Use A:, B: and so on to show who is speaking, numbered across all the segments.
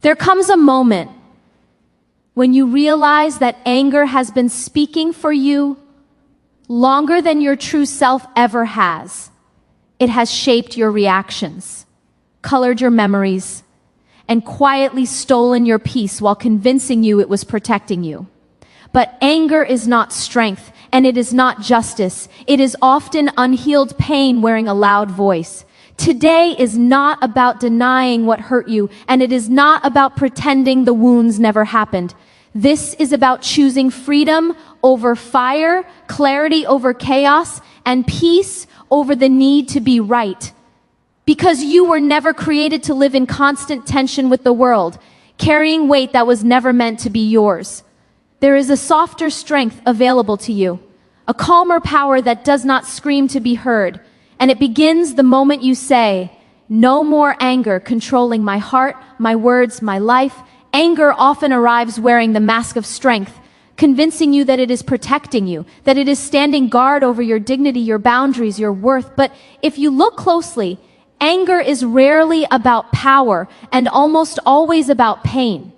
A: There comes a moment when you realize that anger has been speaking for you longer than your true self ever has. It has shaped your reactions, colored your memories, and quietly stolen your peace while convincing you it was protecting you. But anger is not strength, and it is not justice. It is often unhealed pain wearing a loud voice. Today is not about denying what hurt you, and it is not about pretending the wounds never happened. This is about choosing freedom over fire, clarity over chaos, and peace over the need to be right. Because you were never created to live in constant tension with the world, carrying weight that was never meant to be yours. There is a softer strength available to you, a calmer power that does not scream to be heard, and it begins the moment you say, "No more anger controlling my heart, my words, my life." Anger often arrives wearing the mask of strength, convincing you that it is protecting you, that it is standing guard over your dignity, your boundaries, your worth. But if you look closely, anger is rarely about power and almost always about pain.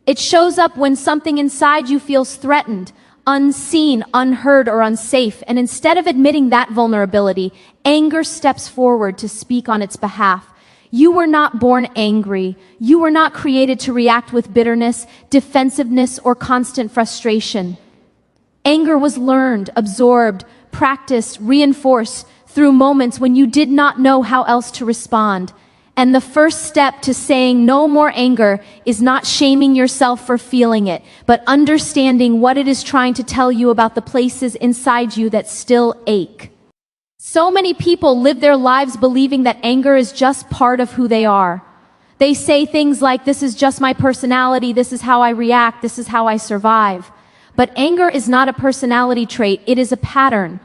A: It shows up when something inside you feels threatened, unseen, unheard, or unsafe. And instead of admitting that vulnerability, anger steps forward to speak on its behalf. You were not born angry. You were not created to react with bitterness, defensiveness, or constant frustration. Anger was learned, absorbed, practiced, reinforced through moments when you did not know how else to respond. And the first step to saying no more anger is not shaming yourself for feeling it, but understanding what it is trying to tell you about the places inside you that still ache. So many people live their lives believing that anger is just part of who they are. They say things like, "This is just my personality, this is how I react, this is how I survive." But anger is not a personality trait, it is a pattern.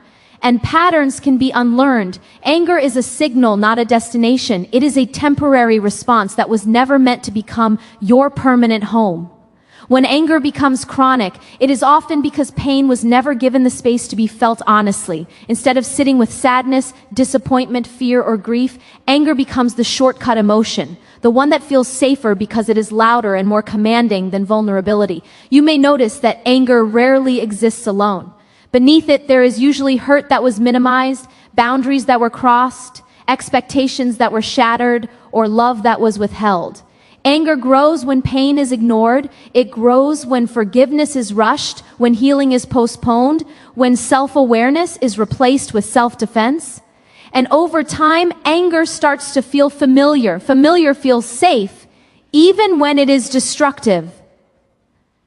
A: And patterns can be unlearned. Anger is a signal, not a destination. It is a temporary response that was never meant to become your permanent home. When anger becomes chronic, it is often because pain was never given the space to be felt honestly. Instead of sitting with sadness, disappointment, fear, or grief, anger becomes the shortcut emotion, the one that feels safer because it is louder and more commanding than vulnerability. You may notice that anger rarely exists alone. Beneath it, there is usually hurt that was minimized, boundaries that were crossed, expectations that were shattered, or love that was withheld. Anger grows when pain is ignored. It grows when forgiveness is rushed, when healing is postponed, when self-awareness is replaced with self-defense. And over time, anger starts to feel familiar. Familiar feels safe, even when it is destructive.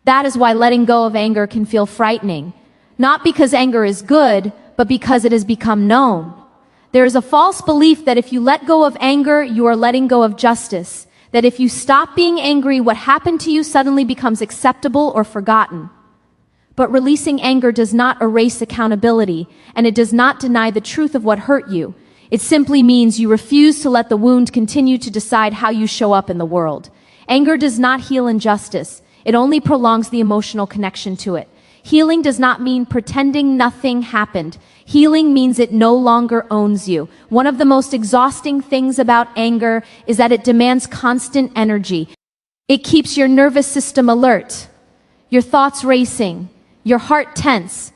A: That is why letting go of anger can feel frightening. Not because anger is good, but because it has become known. There is a false belief that if you let go of anger, you are letting go of justice. That if you stop being angry, what happened to you suddenly becomes acceptable or forgotten. But releasing anger does not erase accountability, and it does not deny the truth of what hurt you. It simply means you refuse to let the wound continue to decide how you show up in the world. Anger does not heal injustice. It only prolongs the emotional connection to it. Healing does not mean pretending nothing happened. Healing means it no longer owns you. One of the most exhausting things about anger is that it demands constant energy. It keeps your nervous system alert, your thoughts racing, your heart tense.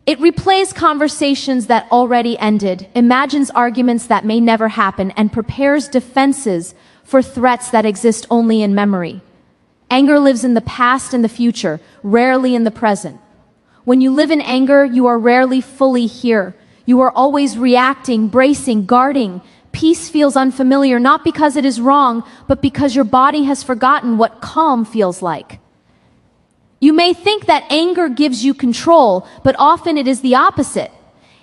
A: It replays conversations that already ended, imagines arguments that may never happen, and prepares defenses for threats that exist only in memory. Anger lives in the past and the future, rarely in the present. When you live in anger, you are rarely fully here. You are always reacting, bracing, guarding. Peace feels unfamiliar, not because it is wrong, but because your body has forgotten what calm feels like. You may think that anger gives you control, but often it is the opposite.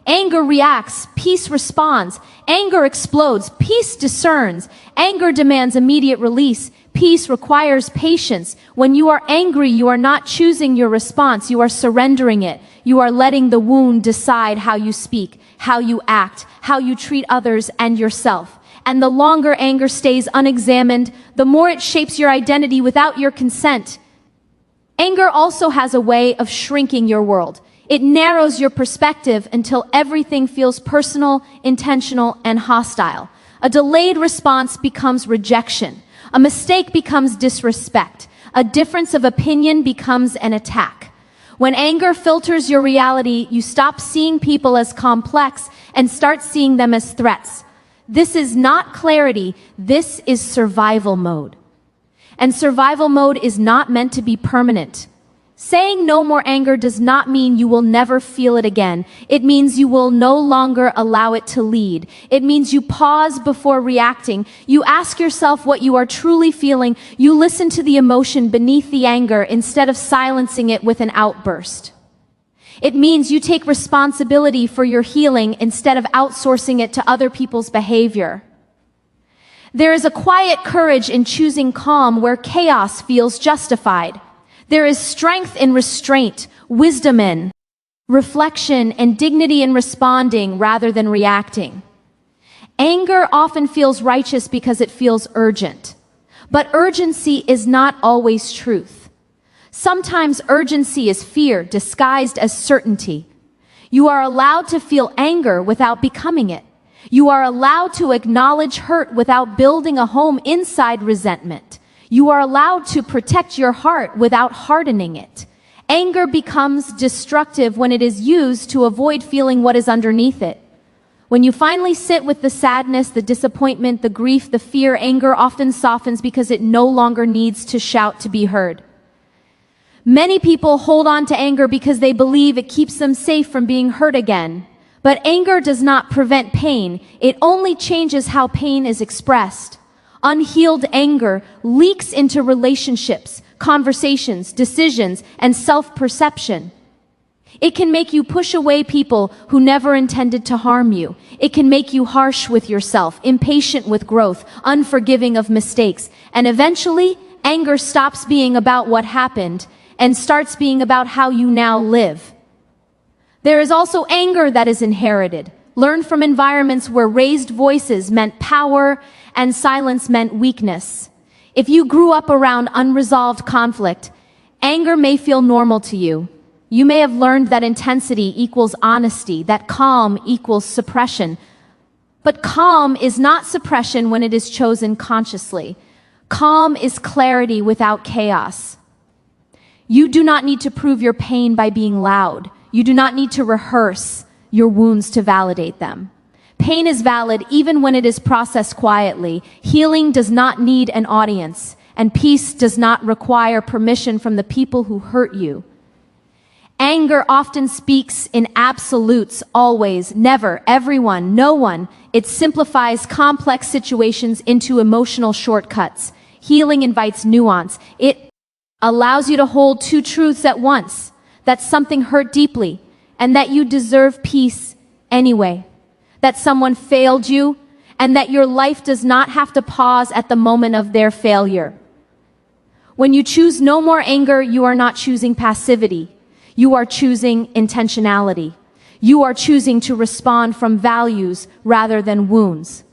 A: Anger reacts, peace responds. Anger explodes, peace discerns. Anger demands immediate release. Peace requires patience. When you are angry, you are not choosing your response. You are surrendering it. You are letting the wound decide how you speak, how you act, how you treat others and yourself. And the longer anger stays unexamined, the more it shapes your identity without your consent. Anger also has a way of shrinking your world. It narrows your perspective until everything feels personal, intentional, and hostile. A delayed response becomes rejection. A mistake becomes disrespect. A difference of opinion becomes an attack. When anger filters your reality, you stop seeing people as complex and start seeing them as threats. This is not clarity, this is survival mode. And survival mode is not meant to be permanent. Saying no more anger does not mean you will never feel it again. It means you will no longer allow it to lead. It means you pause before reacting. You ask yourself what you are truly feeling. You listen to the emotion beneath the anger instead of silencing it with an outburst. It means you take responsibility for your healing instead of outsourcing it to other people's behavior. There is a quiet courage in choosing calm where chaos feels justified. There is strength in restraint, wisdom in reflection, and dignity in responding rather than reacting. Anger often feels righteous because it feels urgent. But urgency is not always truth. Sometimes urgency is fear disguised as certainty. You are allowed to feel anger without becoming it. You are allowed to acknowledge hurt without building a home inside resentment. You are allowed to protect your heart without hardening it. Anger becomes destructive when it is used to avoid feeling what is underneath it. When you finally sit with the sadness, the disappointment, the grief, the fear, anger often softens because it no longer needs to shout to be heard. Many people hold on to anger because they believe it keeps them safe from being hurt again. But anger does not prevent pain. It only changes how pain is expressed. Unhealed anger leaks into relationships, conversations, decisions, and self-perception. It can make you push away people who never intended to harm you. It can make you harsh with yourself, impatient with growth, unforgiving of mistakes. And eventually, anger stops being about what happened and starts being about how you now live. There is also anger that is inherited, learned from environments where raised voices meant power and silence meant weakness. If you grew up around unresolved conflict, anger may feel normal to you. You may have learned that intensity equals honesty, that calm equals suppression. But calm is not suppression when it is chosen consciously. Calm is clarity without chaos. You do not need to prove your pain by being loud. You do not need to rehearse your wounds to validate them. Pain is valid even when it is processed quietly. Healing does not need an audience, and peace does not require permission from the people who hurt you. Anger often speaks in absolutes, always, never, everyone, no one. It simplifies complex situations into emotional shortcuts. Healing invites nuance. It allows you to hold two truths at once, that something hurt deeply, and that you deserve peace anyway. That someone failed you, and that your life does not have to pause at the moment of their failure. When you choose no more anger, you are not choosing passivity. You are choosing intentionality. You are choosing to respond from values rather than wounds.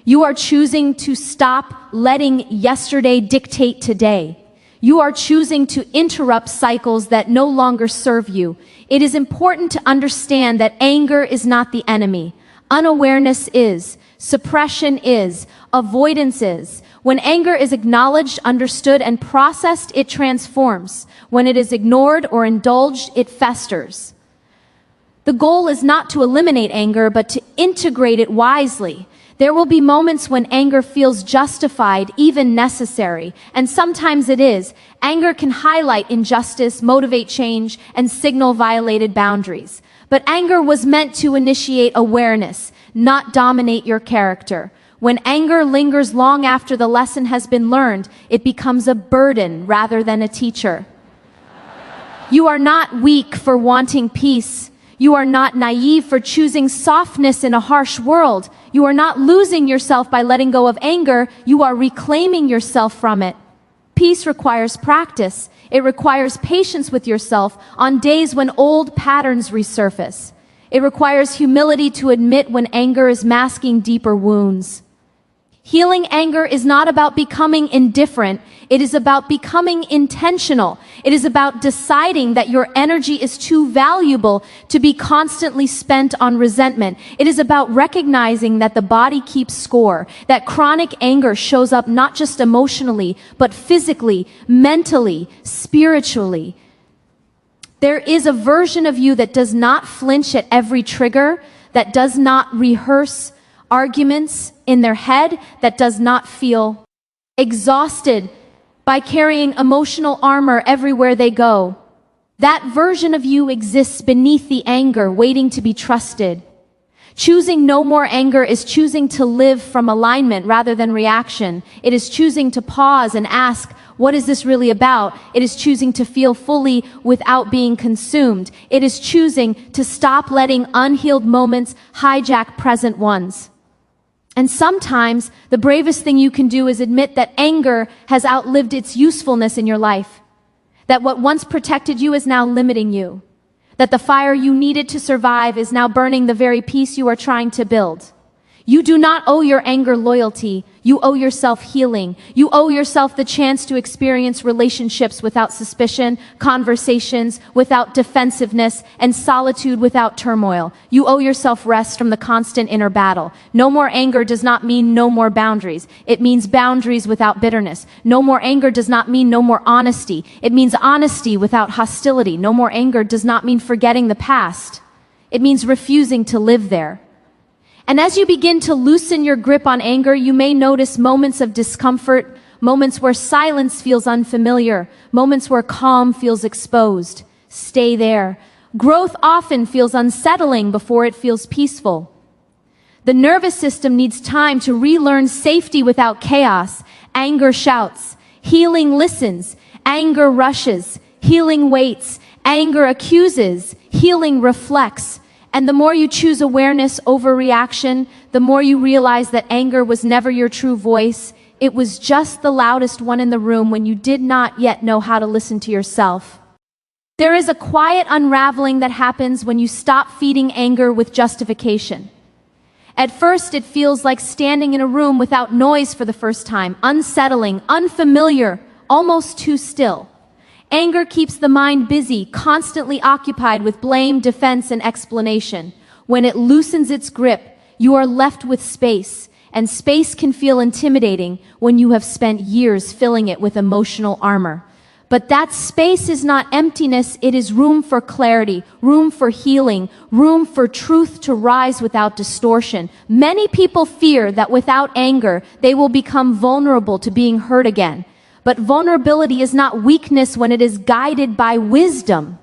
A: You are choosing to stop letting yesterday dictate today. You are choosing to interrupt cycles that no longer serve you. It is important to understand that anger is not the enemy. Unawareness is. Suppression is. Avoidance is. When anger is acknowledged, understood, and processed, it transforms. When it is ignored or indulged, it festers. The goal is not to eliminate anger, but to integrate it wisely. There will be moments when anger feels justified, even necessary, and sometimes it is. Anger can highlight injustice, motivate change, and signal violated boundaries. But anger was meant to initiate awareness, not dominate your character. When anger lingers long after the lesson has been learned, it becomes a burden rather than a teacher. You are not weak for wanting peace. You are not naive for choosing softness in a harsh world. You are not losing yourself by letting go of anger. You are reclaiming yourself from it. Peace requires practice. It requires patience with yourself on days when old patterns resurface. It requires humility to admit when anger is masking deeper wounds. Healing anger is not about becoming indifferent. It is about becoming intentional. It is about deciding that your energy is too valuable to be constantly spent on resentment. It is about recognizing that the body keeps score, that chronic anger shows up not just emotionally, but physically, mentally, spiritually. There is a version of you that does not flinch at every trigger, that does not rehearse arguments in their head, that does not feel exhausted by carrying emotional armor everywhere they go. That version of you exists beneath the anger, waiting to be trusted. Choosing no more anger is choosing to live from alignment rather than reaction. It is choosing to pause and ask, what is this really about? It is choosing to feel fully without being consumed. It is choosing to stop letting unhealed moments hijack present ones. And sometimes the bravest thing you can do is admit that anger has outlived its usefulness in your life. That what once protected you is now limiting you. That the fire you needed to survive is now burning the very peace you are trying to build. You do not owe your anger loyalty. You owe yourself healing. You owe yourself the chance to experience relationships without suspicion, conversations without defensiveness, and solitude without turmoil. You owe yourself rest from the constant inner battle. No more anger does not mean no more boundaries. It means boundaries without bitterness. No more anger does not mean no more honesty. It means honesty without hostility. No more anger does not mean forgetting the past. It means refusing to live there. And as you begin to loosen your grip on anger, you may notice moments of discomfort, moments where silence feels unfamiliar, moments where calm feels exposed. Stay there. Growth often feels unsettling before it feels peaceful. The nervous system needs time to relearn safety without chaos. Anger shouts. Healing listens. Anger rushes. Healing waits. Anger accuses. Healing reflects. And the more you choose awareness over reaction, the more you realize that anger was never your true voice. It was just the loudest one in the room when you did not yet know how to listen to yourself. There is a quiet unraveling that happens when you stop feeding anger with justification. At first, it feels like standing in a room without noise for the first time, unsettling, unfamiliar, almost too still. Anger keeps the mind busy, constantly occupied with blame, defense, and explanation. When it loosens its grip, you are left with space, and space can feel intimidating when you have spent years filling it with emotional armor. But that space is not emptiness, it is room for clarity, room for healing, room for truth to rise without distortion. Many people fear that without anger, they will become vulnerable to being hurt again. But vulnerability is not weakness when it is guided by wisdom.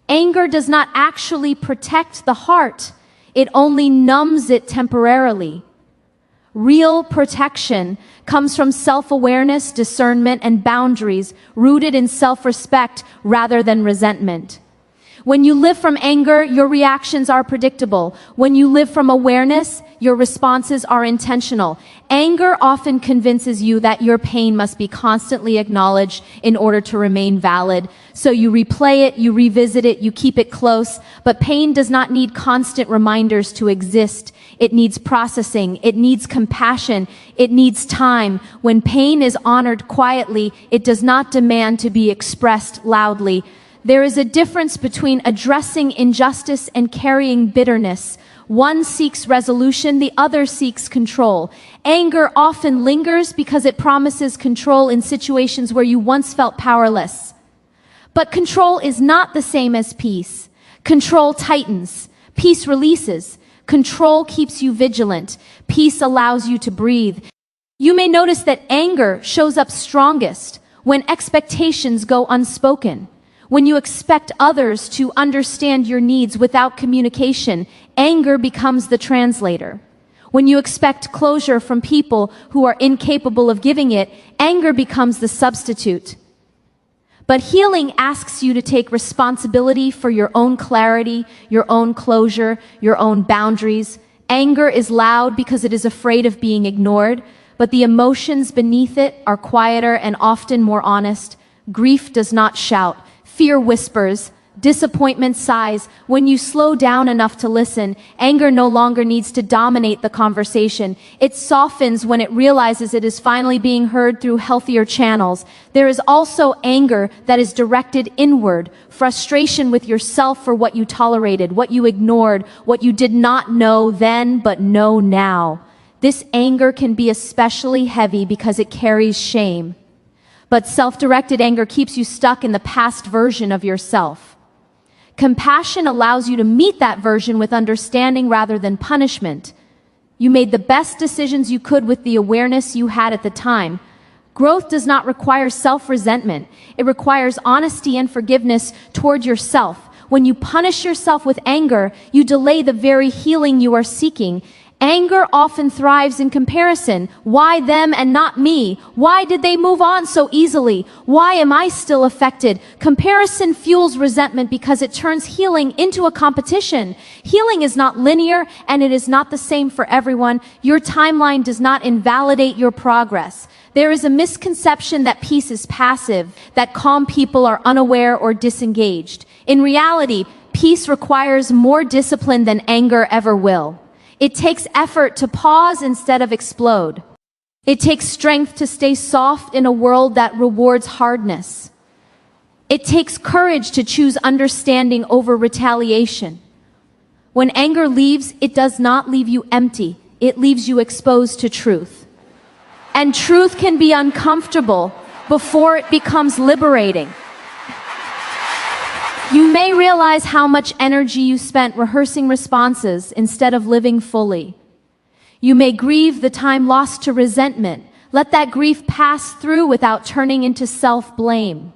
A: Anger does not actually protect the heart. It only numbs it temporarily. Real protection comes from self-awareness, discernment, and boundaries rooted in self-respect rather than resentment. When you live from anger, your reactions are predictable. When you live from awareness, your responses are intentional. Anger often convinces you that your pain must be constantly acknowledged in order to remain valid. So you replay it, you revisit it, you keep it close. But pain does not need constant reminders to exist. It needs processing. It needs compassion. It needs time. When pain is honored quietly, it does not demand to be expressed loudly. There is a difference between addressing injustice and carrying bitterness. One seeks resolution, the other seeks control. Anger often lingers because it promises control in situations where you once felt powerless. But control is not the same as peace. Control tightens. Peace releases. Control keeps you vigilant. Peace allows you to breathe. You may notice that anger shows up strongest when expectations go unspoken. When you expect others to understand your needs without communication, anger becomes the translator. When you expect closure from people who are incapable of giving it, anger becomes the substitute. But healing asks you to take responsibility for your own clarity, your own closure, your own boundaries. Anger is loud because it is afraid of being ignored, but the emotions beneath it are quieter and often more honest. Grief does not shout. Fear whispers, Disappointment sighs. When you slow down enough to listen, anger no longer needs to dominate the conversation. It softens when it realizes it is finally being heard through healthier channels. There is also anger that is directed inward, frustration with yourself for what you tolerated, what you ignored, what you did not know then but know now. This anger can be especially heavy because it carries shame. But self-directed anger keeps you stuck in the past version of yourself. Compassion allows you to meet that version with understanding rather than punishment. You made the best decisions you could with the awareness you had at the time. Growth does not require self-resentment. It requires honesty and forgiveness toward yourself. When you punish yourself with anger, you delay the very healing you are seeking. Anger often thrives in comparison. Why them and not me? Why did they move on so easily? Why am I still affected? Comparison fuels resentment because it turns healing into a competition. Healing is not linear and it is not the same for everyone. Your timeline does not invalidate your progress. There is a misconception that peace is passive, that calm people are unaware or disengaged. In reality, peace requires more discipline than anger ever will. It takes effort to pause instead of explode. It takes strength to stay soft in a world that rewards hardness. It takes courage to choose understanding over retaliation. When anger leaves, it does not leave you empty. It leaves you exposed to truth. And truth can be uncomfortable before it becomes liberating. You may realize how much energy you spent rehearsing responses instead of living fully. You may grieve the time lost to resentment. Let that grief pass through without turning into self-blame.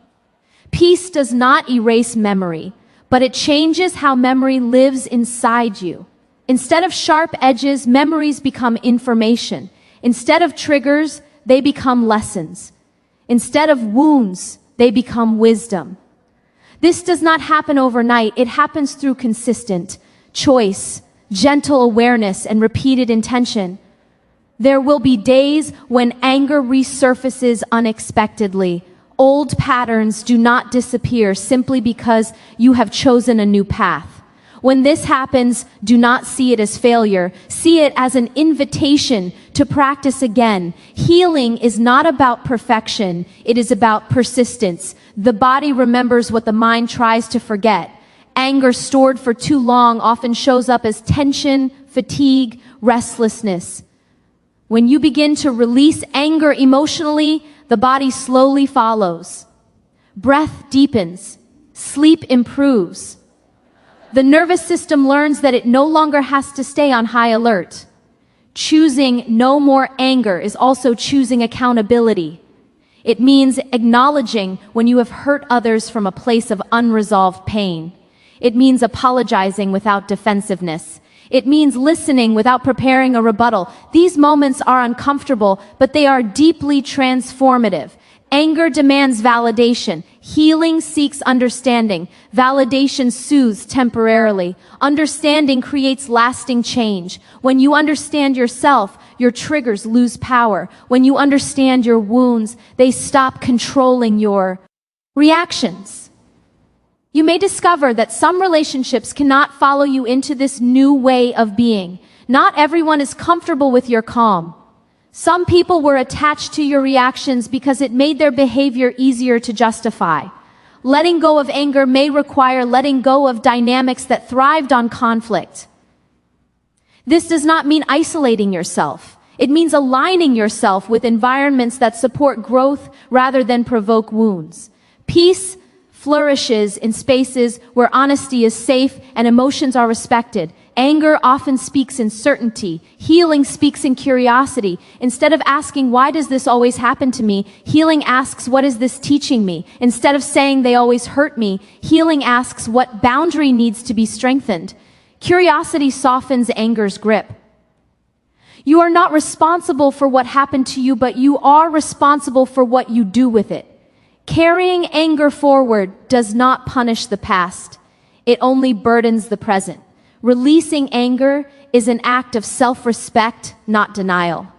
A: Peace does not erase memory, but it changes how memory lives inside you. Instead of sharp edges, memories become information. Instead of triggers, they become lessons. Instead of wounds, they become wisdom. This does not happen overnight. It happens through consistent choice, gentle awareness, and repeated intention. There will be days when anger resurfaces unexpectedly. Old patterns do not disappear simply because you have chosen a new path. When this happens, do not see it as failure. See it as an invitation to practice again. Healing is not about perfection. It is about persistence. The body remembers what the mind tries to forget. Anger stored for too long often shows up as tension, fatigue, restlessness. When you begin to release anger emotionally, the body slowly follows. Breath deepens. Sleep improves. The nervous system learns that it no longer has to stay on high alert. Choosing no more anger is also choosing accountability. It means acknowledging when you have hurt others from a place of unresolved pain. It means apologizing without defensiveness. It means listening without preparing a rebuttal. These moments are uncomfortable, but they are deeply transformative. Anger demands validation. Healing seeks understanding. Validation soothes temporarily. Understanding creates lasting change. When you understand yourself, your triggers lose power. When you understand your wounds, they stop controlling your reactions. You may discover that some relationships cannot follow you into this new way of being. Not everyone is comfortable with your calm. Some people were attached to your reactions because it made their behavior easier to justify. Letting go of anger may require letting go of dynamics that thrived on conflict. This does not mean isolating yourself. It means aligning yourself with environments that support growth rather than provoke wounds. Peace flourishes in spaces where honesty is safe and emotions are respected. Anger often speaks in certainty. Healing speaks in curiosity. Instead of asking, why does this always happen to me? Healing asks, what is this teaching me? Instead of saying they always hurt me, healing asks, what boundary needs to be strengthened? Curiosity softens anger's grip. You are not responsible for what happened to you, but you are responsible for what you do with it. Carrying anger forward does not punish the past. It only burdens the present. Releasing anger is an act of self-respect, not denial.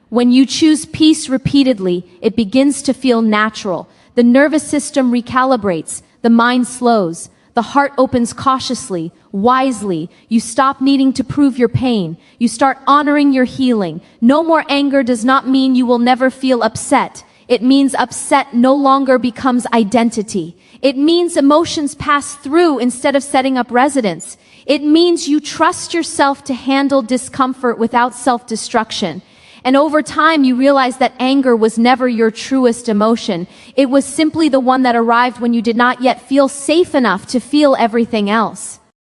A: When you choose peace repeatedly, it begins to feel natural. The nervous system recalibrates, the mind slows, The heart opens cautiously, wisely. You stop needing to prove your pain. You start honoring your healing. No more anger does not mean you will never feel upset. It means upset no longer becomes identity. It means emotions pass through instead of setting up residence. It means you trust yourself to handle discomfort without self-destruction. And over time, you realize that anger was never your truest emotion. It was simply the one that arrived when you did not yet feel safe enough to feel everything else.